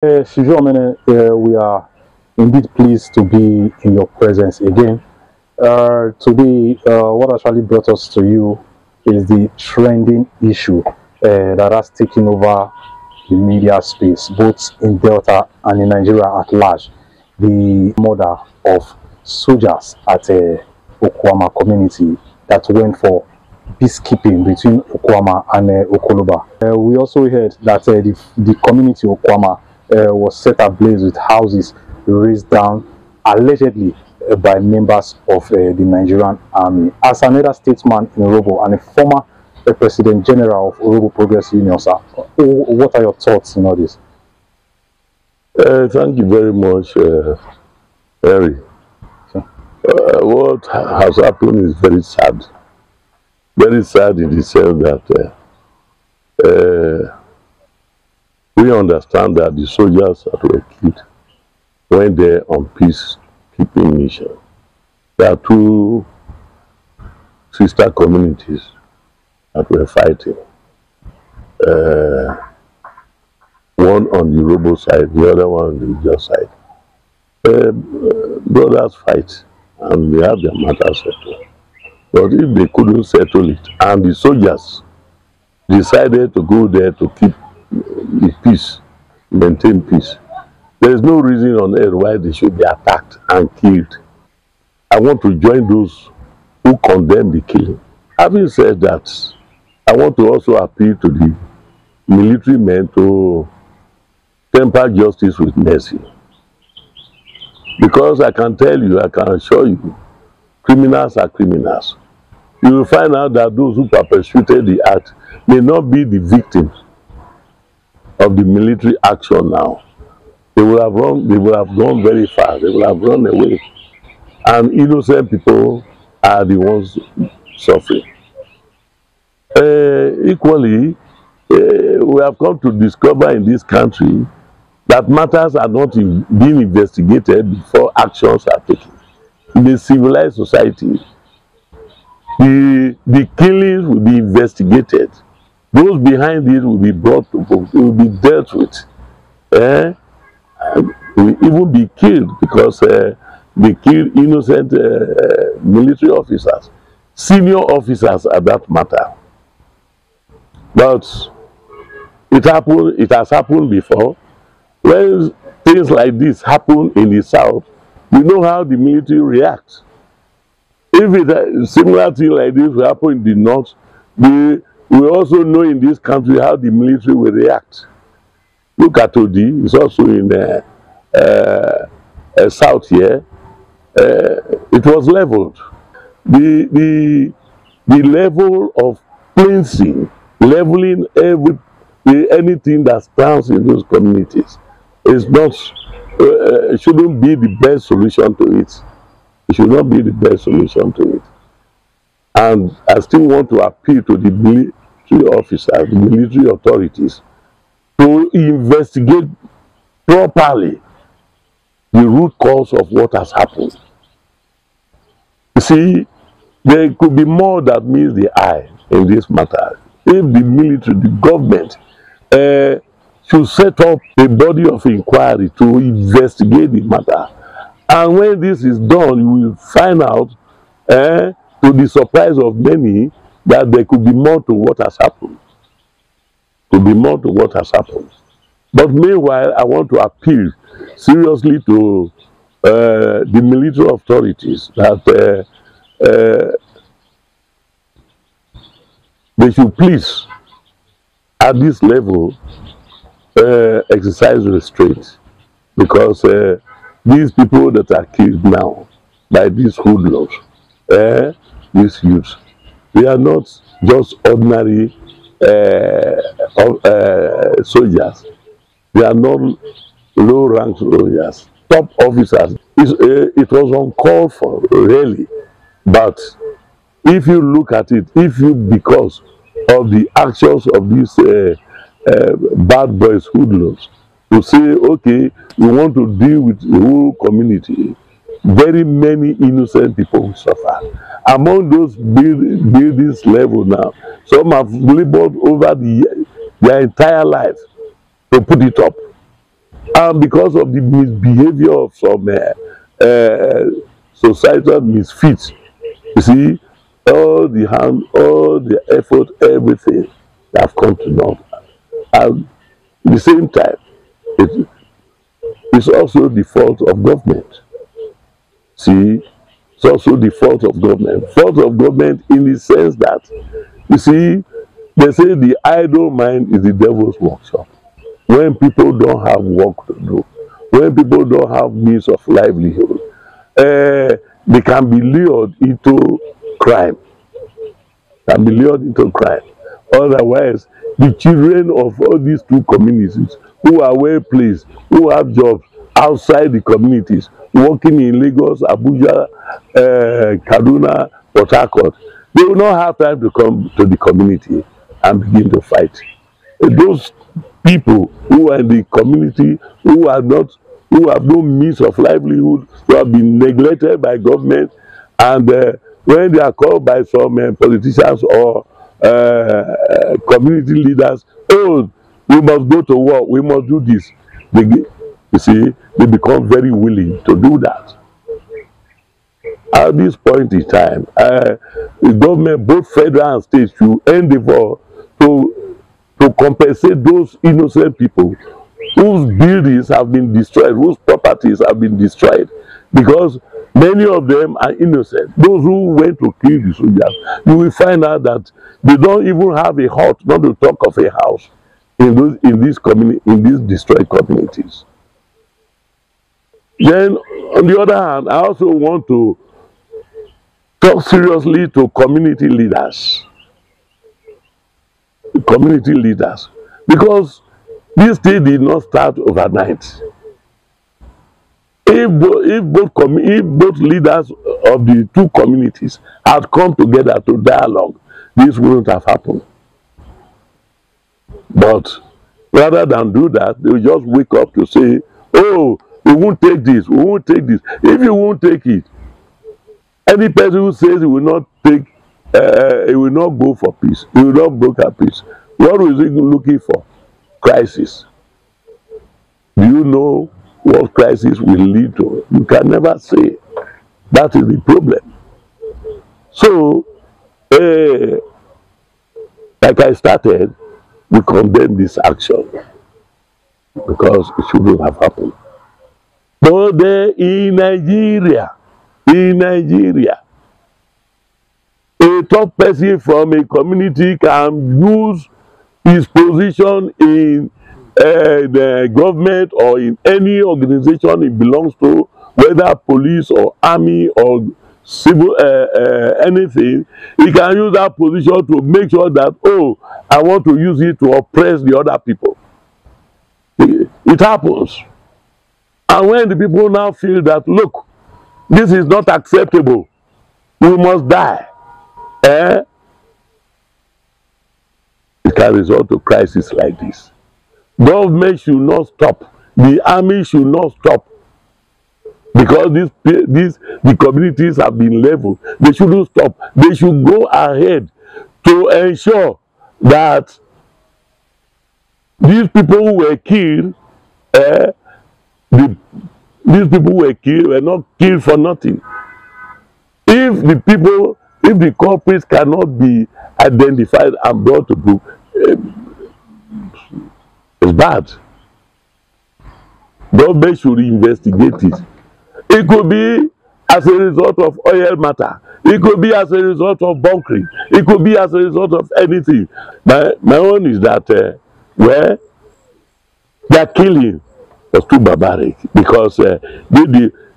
Shujo Omene, we are indeed pleased to be in your presence again. Today, what actually brought us to you is the trending issue that has taken over the media space, both in Delta and in Nigeria at large. The murder of soldiers at Okuama Community that went for peacekeeping between Okuama and Okoloba. We also heard that the community Okuama was set ablaze with houses razed down allegedly by members of the Nigerian army. As another statesman in Orobo and a former President General of Orobo Progress Union, sir, what are your thoughts on all this? Thank you very much, Harry. What has happened is very sad. Very sad in the sense that we understand that the soldiers that were killed went there on peacekeeping mission. There are two sister communities that were fighting. One on the Orobo side, the other one on the Ijaw side. Brothers fight and they have their matters settled. But if they couldn't settle it, and the soldiers decided to go there to keep the peace, maintain peace, there is no reason on earth why they should be attacked and killed. I want to join those who condemn the killing. Having said that, I want to also appeal to the military men to temper justice with mercy. Because I can tell you, I can assure you, criminals are criminals. You will find out that those who perpetrated the act may not be the victims of the military action now. They will have gone very far, they will have run away. And innocent people are the ones suffering. Equally, we have come to discover in this country that matters are not being investigated before actions are taken. In a civilized society, the killings will be investigated. Those behind it will be brought to book, will be dealt with. Will even be killed because they killed innocent military officers, senior officers at that matter. But it has happened before. When things like this happen in the south, we know how the military reacts. If a similar thing like this will happen in the north, we also know in this country how the military will react. Look at Odi, it's also in south here. It was leveled. The level of cleansing, leveling anything that stands in those communities is not, shouldn't be the best solution to it. It should not be the best solution to it. And I still want to appeal to the military officers, the military authorities, to investigate properly the root cause of what has happened. You see, there could be more that meets the eye in this matter. If the military, the government, should set up a body of inquiry to investigate the matter. And when this is done, you will find out, to the surprise of many, that there could be more to what has happened. To be more to what has happened. But meanwhile, I want to appeal seriously to the military authorities that they should please, at this level, exercise restraint, because these people that are killed now by these hoodlums, these youths, they are not just ordinary soldiers. They are not low-rank soldiers, top officers. It was uncalled for, really. But if you look at it, because of the actions of these bad boys, hoodlums, to say, okay, we want to deal with the whole community, very many innocent people will suffer. Among those buildings level now, some have labored over their entire life to put it up. And because of the misbehavior of some societal misfits, you see, all the harm, all the effort, everything have come to naught. And at the same time, it's also the fault of government. See, it's also the fault of government. Fault of government in the sense that, you see, they say the idle mind is the devil's workshop. When people don't have work to do, when people don't have means of livelihood, they can be lured into crime. Can be lured into crime. Otherwise, the children of all these two communities who are well placed, who have jobs outside the communities, working in Lagos, Abuja, Kaduna, Port Harcourt, they will not have time to come to the community and begin to fight. Those people who are in the community, who have no means of livelihood, who have been neglected by government, and when they are called by some politicians or community leaders, oh, we must go to war, we must do this. You see, they become very willing to do that. At this point in time, the government, both federal and state, should endeavor to compensate those innocent people whose buildings have been destroyed, whose properties have been destroyed, because many of them are innocent. Those who went to kill the soldiers, you will find out that they don't even have a hut, not to talk of a house, in these destroyed communities. Then, on the other hand, I also want to talk seriously to community leaders. Community leaders, because this thing did not start overnight. If both leaders of the two communities had come together to dialogue, this wouldn't have happened. But rather than do that, they will just wake up to say, oh, we won't take this, we won't take this. If you won't take it, any person who says he will not take, he will not go for peace, he will not broker peace, what is he looking for? Crisis. Do you know what crisis will lead to? You can never say. That is the problem. So, like I started, we condemn this action because it shouldn't have happened. But then in Nigeria, a top person from a community can use his position in the government or in any organization it belongs to, whether police or army or civil anything. He can use that position to make sure that, oh, I want to use it to oppress the other people. It happens. And when the people now feel that, look, this is not acceptable, we must die, it can result to crisis like this. Government should not stop. The army should not stop. Because the communities have been leveled. They shouldn't stop. They should go ahead to ensure that these people who were killed, these people were not killed for nothing. If the culprits cannot be identified and brought to book, it's bad. Government should investigate it. It could be as a result of oil matter. It could be as a result of bunkering. It could be as a result of anything. My own is that their killing was too barbaric because they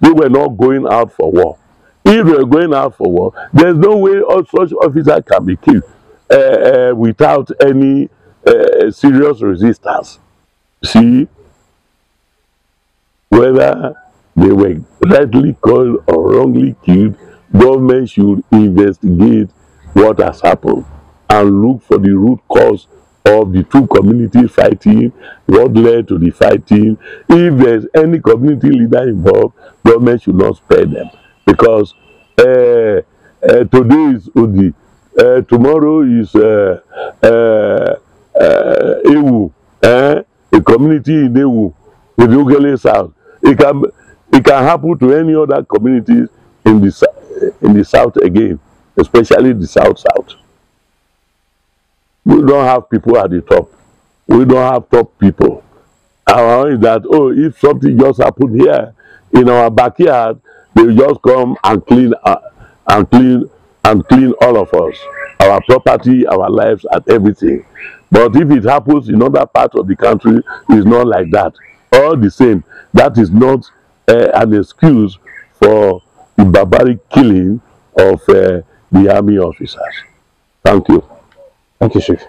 were not going out for war. If they were going out for war, there's no way such officers can be killed without any serious resistance. See, whether they were rightly called or wrongly killed, government should investigate what has happened and look for the root cause of the two communities fighting, what led to the fighting. If there's any community leader involved, government should not spare them. Because today is Odi, tomorrow is Ewu, a community in Ewu if you go south, it can happen to any other communities in the south again, especially the south. We don't have people at the top. We don't have top people. Our own is that, oh, if something just happened here in our backyard, they will just come and clean all of us, our property, our lives, and everything. But if it happens in other parts of the country, it's not like that. All the same, that is not an excuse for the barbaric killing of the army officers. Thank you. Thank you, Chief.